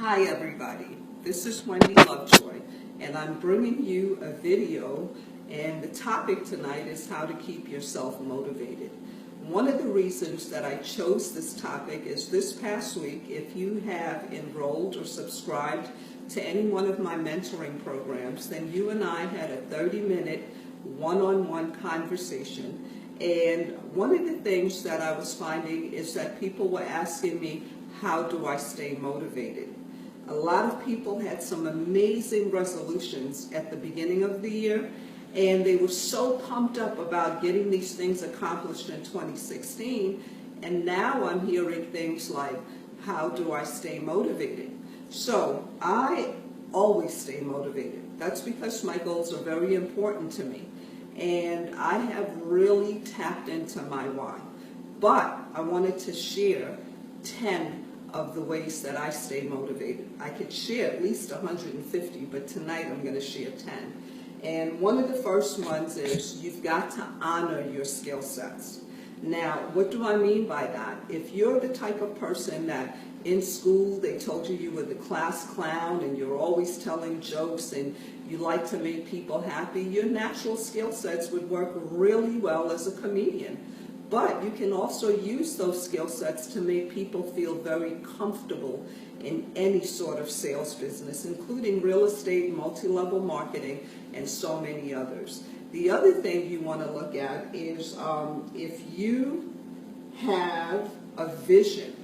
Hi everybody, this is Wendy Lovejoy and I'm bringing you a video, and the topic tonight is how to keep yourself motivated. One of the reasons that I chose this topic is this past week, if you have enrolled or subscribed to any one of my mentoring programs, then you and I had a 30-minute one-on-one conversation. And one of the things that I was finding is that people were asking me, how do I stay motivated? A lot of people had some amazing resolutions at the beginning of the year, and they were so pumped up about getting these things accomplished in 2016, and now I'm hearing things like, how do I stay motivated? So I always stay motivated. That's because my goals are very important to me, and I have really tapped into my why. But I wanted to share 10 of the ways that I stay motivated. I could share at least 150, but tonight I'm going to share 10. And one of the first ones is you've got to honor your skill sets. Now, what do I mean by that? If you're the type of person that in school they told you were the class clown and you're always telling jokes and you like to make people happy, your natural skill sets would work really well as a comedian. But you can also use those skill sets to make people feel very comfortable in any sort of sales business, including real estate, multi-level marketing, and so many others. The other thing you want to look at is if you have a vision,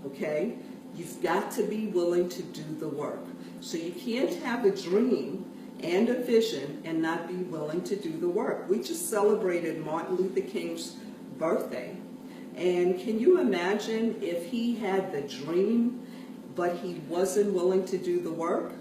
okay, you've got to be willing to do the work. So you can't have a dream and a vision and not be willing to do the work. We just celebrated Martin Luther King's birthday, and can you imagine if he had the dream but he wasn't willing to do the work?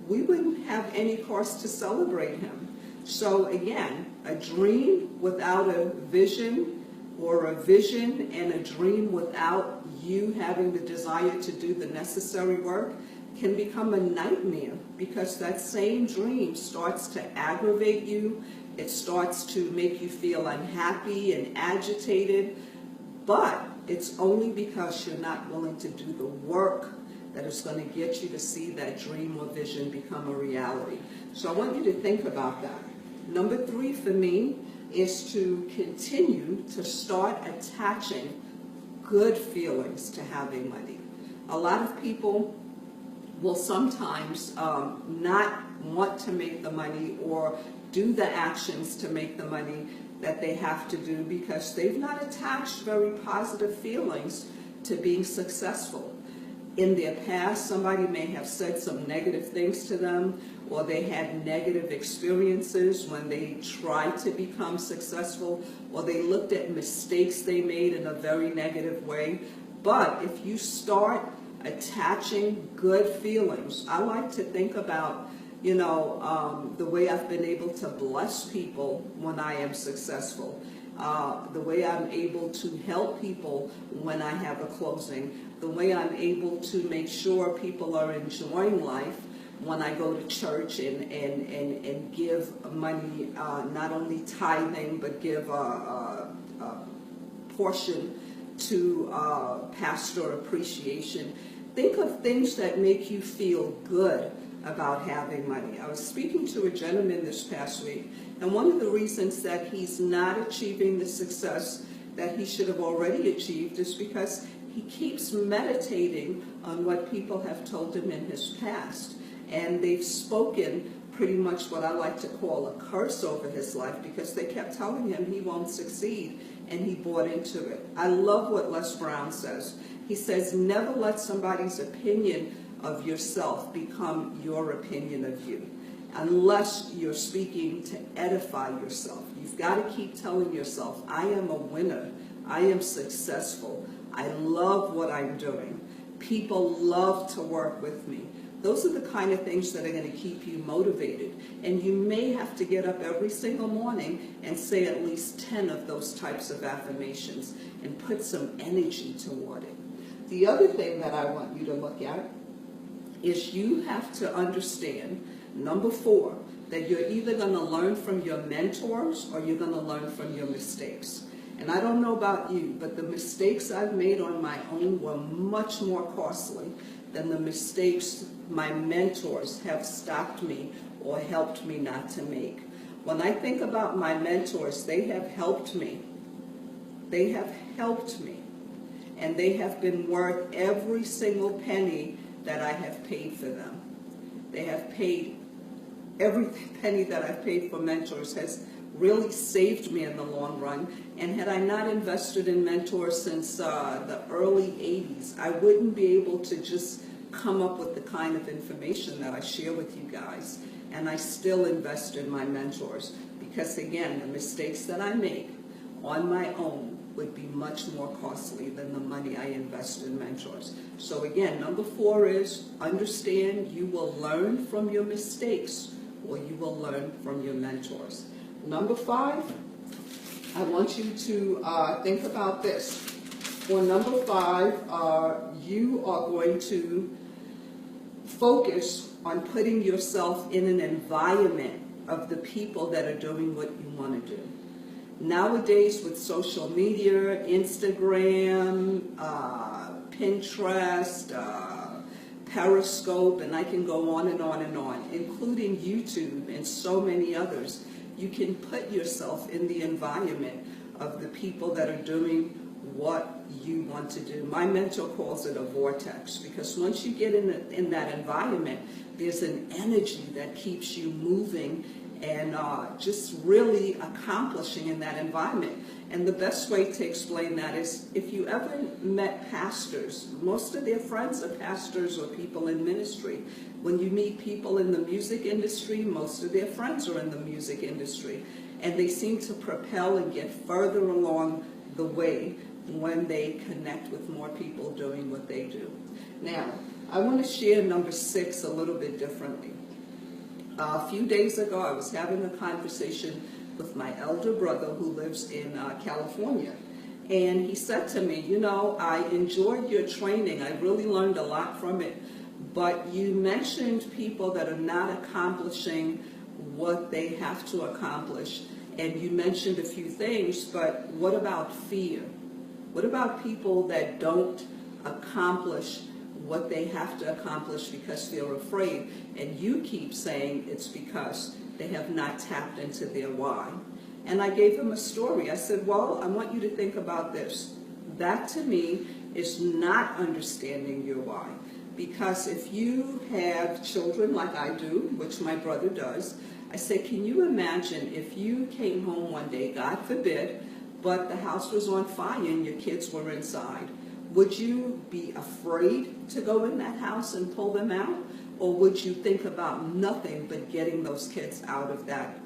We wouldn't have any cause to celebrate him. So again, a dream without a vision, or a vision and a dream without you having the desire to do the necessary work, can become a nightmare, because that same dream starts to aggravate you. It starts to make you feel unhappy and agitated, but it's only because you're not willing to do the work that is going to get you to see that dream or vision become a reality. So I want you to think about that. Number 3 for me is to continue to start attaching good feelings to having money. A lot of people will sometimes not want to make the money or do the actions to make the money that they have to do because they've not attached very positive feelings to being successful. In their past, somebody may have said some negative things to them, or they had negative experiences when they tried to become successful, or they looked at mistakes they made in a very negative way. But if you start attaching good feelings, I like to think about the way I've been able to bless people when I am successful, the way I'm able to help people when I have a closing, the way I'm able to make sure people are enjoying life when I go to church and give money, not only tithing, but give a portion to pastor appreciation. Think of things that make you feel good about having money. I was speaking to a gentleman this past week, and one of the reasons that he's not achieving the success that he should have already achieved is because he keeps meditating on what people have told him in his past, and they've spoken pretty much what I like to call a curse over his life, because they kept telling him he won't succeed, and he bought into it. I love what Les Brown says. He says, never let somebody's opinion of yourself become your opinion of you, unless you're speaking to edify yourself. You've got to keep telling yourself, I am a winner, I am successful, I love what I'm doing, people love to work with me. Those are the kind of things that are going to keep you motivated, and you may have to get up every single morning and say at least 10 of those types of affirmations and put some energy toward it. The other thing that I want you to look at is you have to understand, number 4, that you're either going to learn from your mentors or you're going to learn from your mistakes. And I don't know about you, but the mistakes I've made on my own were much more costly than the mistakes my mentors have stopped me or helped me not to make. When I think about my mentors, they have helped me. They have helped me. And they have been worth every single penny that I have paid for them. They have paid, every penny that I've paid for mentors has really saved me in the long run. And had I not invested in mentors since the early 80s, I wouldn't be able to just come up with the kind of information that I share with you guys. And I still invest in my mentors because, again, the mistakes that I make on my own would be much more costly than the money I invest in mentors. So again, number 4 is understand you will learn from your mistakes or you will learn from your mentors. Number 5, I want you to think about this. For number 5, you are going to focus on putting yourself in an environment of the people that are doing what you want to do. Nowadays with social media, Instagram, Pinterest, Periscope, and I can go on and on and on, including YouTube and so many others, you can put yourself in the environment of the people that are doing what you want to do. My mentor calls it a vortex because once you get in that environment, there's an energy that keeps you moving and just really accomplishing in that environment. And the best way to explain that is if you ever met pastors, most of their friends are pastors or people in ministry. When you meet people in the music industry, most of their friends are in the music industry. And they seem to propel and get further along the way when they connect with more people doing what they do. Now, I want to share number 6 a little bit differently. A few days ago, I was having a conversation with my elder brother who lives in California. And he said to me, you know, I enjoyed your training. I really learned a lot from it. But you mentioned people that are not accomplishing what they have to accomplish. And you mentioned a few things, but what about fear? What about people that don't accomplish what they have to accomplish because they're afraid? And you keep saying it's because they have not tapped into their why. And I gave him a story. I said, well, I want you to think about this. That to me is not understanding your why. Because if you have children like I do, which my brother does, I said, can you imagine if you came home one day, God forbid, but the house was on fire and your kids were inside? Would you be afraid to go in that house and pull them out? Or would you think about nothing but getting those kids out of that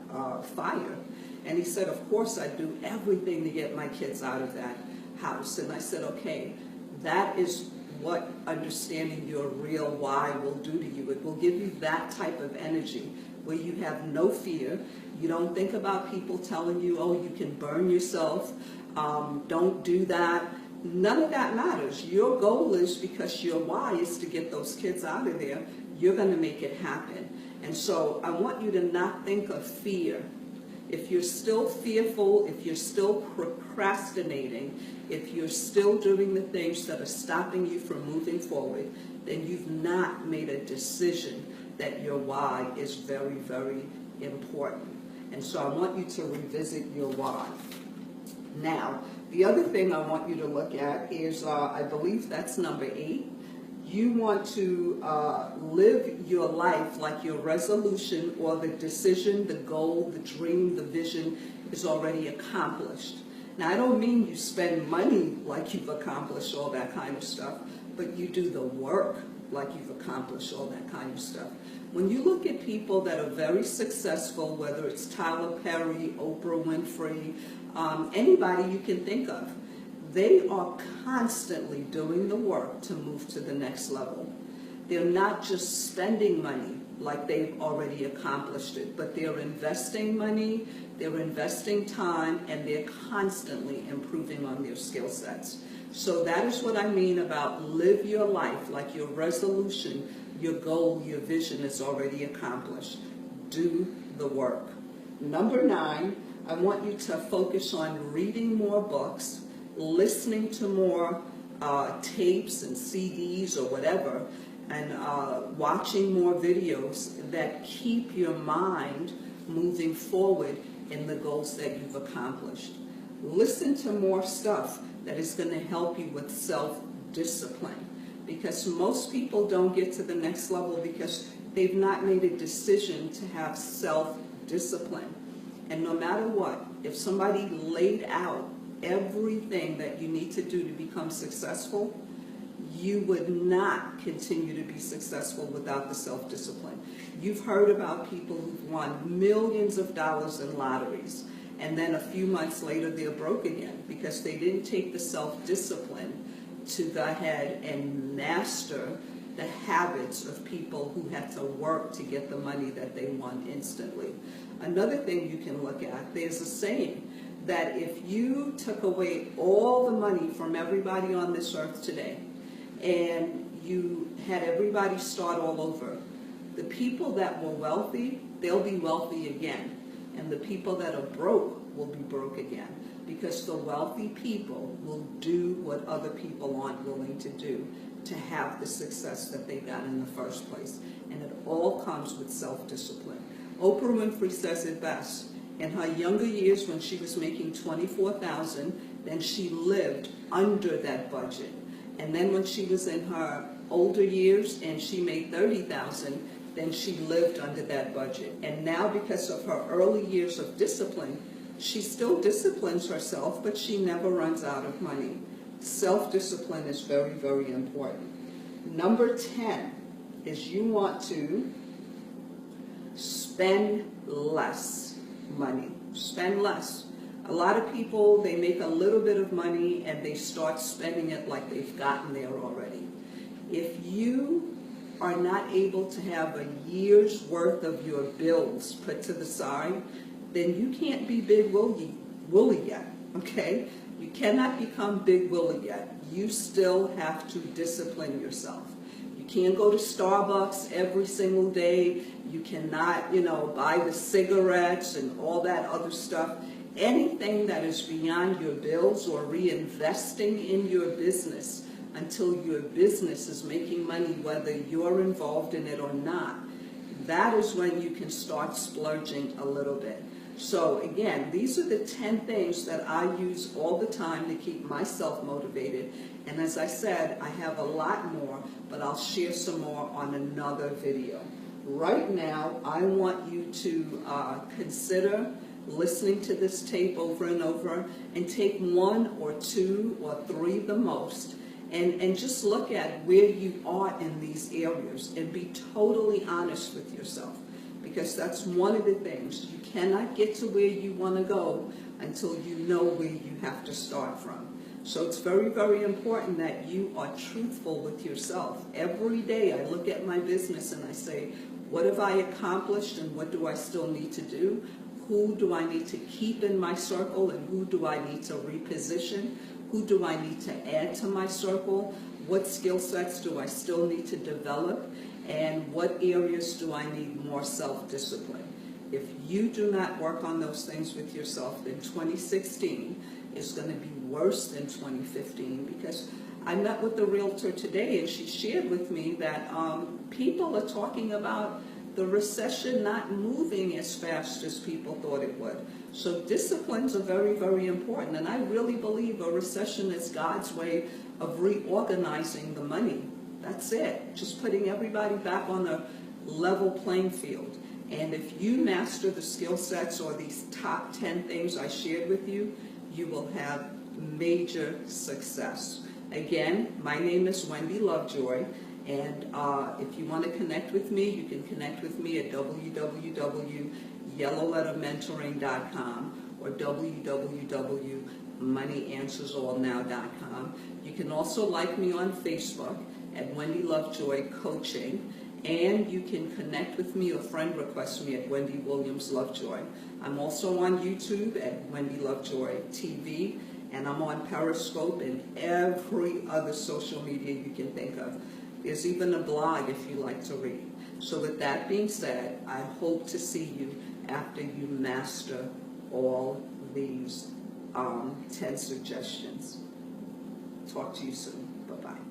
fire? And he said, of course I'd do everything to get my kids out of that house. And I said, okay, that is what understanding your real why will do to you. It will give you that type of energy where you have no fear. You don't think about people telling you, oh, you can burn yourself. Don't do that. None of that matters. Your goal is, because your why is to get those kids out of there, you're going to make it happen. And so I want you to not think of fear. If you're still fearful, if you're still procrastinating, if you're still doing the things that are stopping you from moving forward, then you've not made a decision that your why is very, very important. And so I want you to revisit your why. Now, the other thing I want you to look at is, I believe that's number 8. You want to live your life like your resolution or the decision, the goal, the dream, the vision is already accomplished. Now, I don't mean you spend money like you've accomplished all that kind of stuff, but you do the work like you've accomplished all that kind of stuff. When you look at people that are very successful, whether it's Tyler Perry, Oprah Winfrey, anybody you can think of, they are constantly doing the work to move to the next level. They're not just spending money like they've already accomplished it, but they're investing money, they're investing time, and they're constantly improving on their skill sets. So that is what I mean about live your life like your resolution, your goal, your vision is already accomplished. Do the work. Number 9, I want you to focus on reading more books, listening to more tapes and CDs or whatever, and watching more videos that keep your mind moving forward in the goals that you've accomplished. Listen to more stuff that is going to help you with self-discipline, because most people don't get to the next level because they've not made a decision to have self-discipline. And no matter what, if somebody laid out everything that you need to do to become successful, you would not continue to be successful without the self-discipline. You've heard about people who've won millions of dollars in lotteries, and then a few months later they're broke again because they didn't take the self-discipline to go ahead and master the habits of people who had to work to get the money that they won instantly. Another thing you can look at, there's a saying that if you took away all the money from everybody on this earth today and you had everybody start all over, the people that were wealthy, they'll be wealthy again. And the people that are broke will be broke again, because the wealthy people will do what other people aren't willing to do to have the success that they got in the first place. And it all comes with self-discipline. Oprah Winfrey says it best. In her younger years, when she was making $24,000, then she lived under that budget. And then when she was in her older years and she made $30,000, then she lived under that budget. And now, because of her early years of discipline, she still disciplines herself, but she never runs out of money. Self-discipline is very, very important. Number 10 is you want to spend less money. Spend less. A lot of people, they make a little bit of money and they start spending it like they've gotten there already. If you are not able to have a year's worth of your bills put to the side, then you can't be Big Willie yet, okay? You cannot become Big Willie yet. You still have to discipline yourself. You can't go to Starbucks every single day. You cannot, buy the cigarettes and all that other stuff. Anything that is beyond your bills or reinvesting in your business until your business is making money, whether you're involved in it or not, that is when you can start splurging a little bit. So again, these are the 10 things that I use all the time to keep myself motivated. And as I said, I have a lot more, but I'll share some more on another video. Right now, I want you to consider listening to this tape over and over and take 1 or 2 or 3 the most and just look at where you are in these areas and be totally honest with yourself, because that's one of the things. You cannot get to where you want to go until you know where you have to start from. So it's very, very important that you are truthful with yourself. Every day I look at my business and I say, what have I accomplished and what do I still need to do? Who do I need to keep in my circle and who do I need to reposition? Who do I need to add to my circle? What skill sets do I still need to develop? And what areas do I need more self-discipline? If you do not work on those things with yourself, then 2016 is going to be worse than 2015, because I met with a realtor today and she shared with me that people are talking about the recession not moving as fast as people thought it would. So disciplines are very, very important. And I really believe a recession is God's way of reorganizing the money. That's it. Just putting everybody back on a level playing field. And if you master the skill sets or these top 10 things I shared with you, you will have major success. Again, my name is Wendy Lovejoy. And if you want to connect with me, you can connect with me at www.yellowlettermentoring.com or www.moneyanswersallnow.com. You can also like me on Facebook at Wendy Lovejoy Coaching, and you can connect with me or friend request me at Wendy Williams Lovejoy. I'm also on YouTube at Wendy Lovejoy TV, and I'm on Periscope and every other social media you can think of. There's even a blog if you like to read. So with that being said, I hope to see you after you master all these 10 suggestions. Talk to you soon. Bye-bye.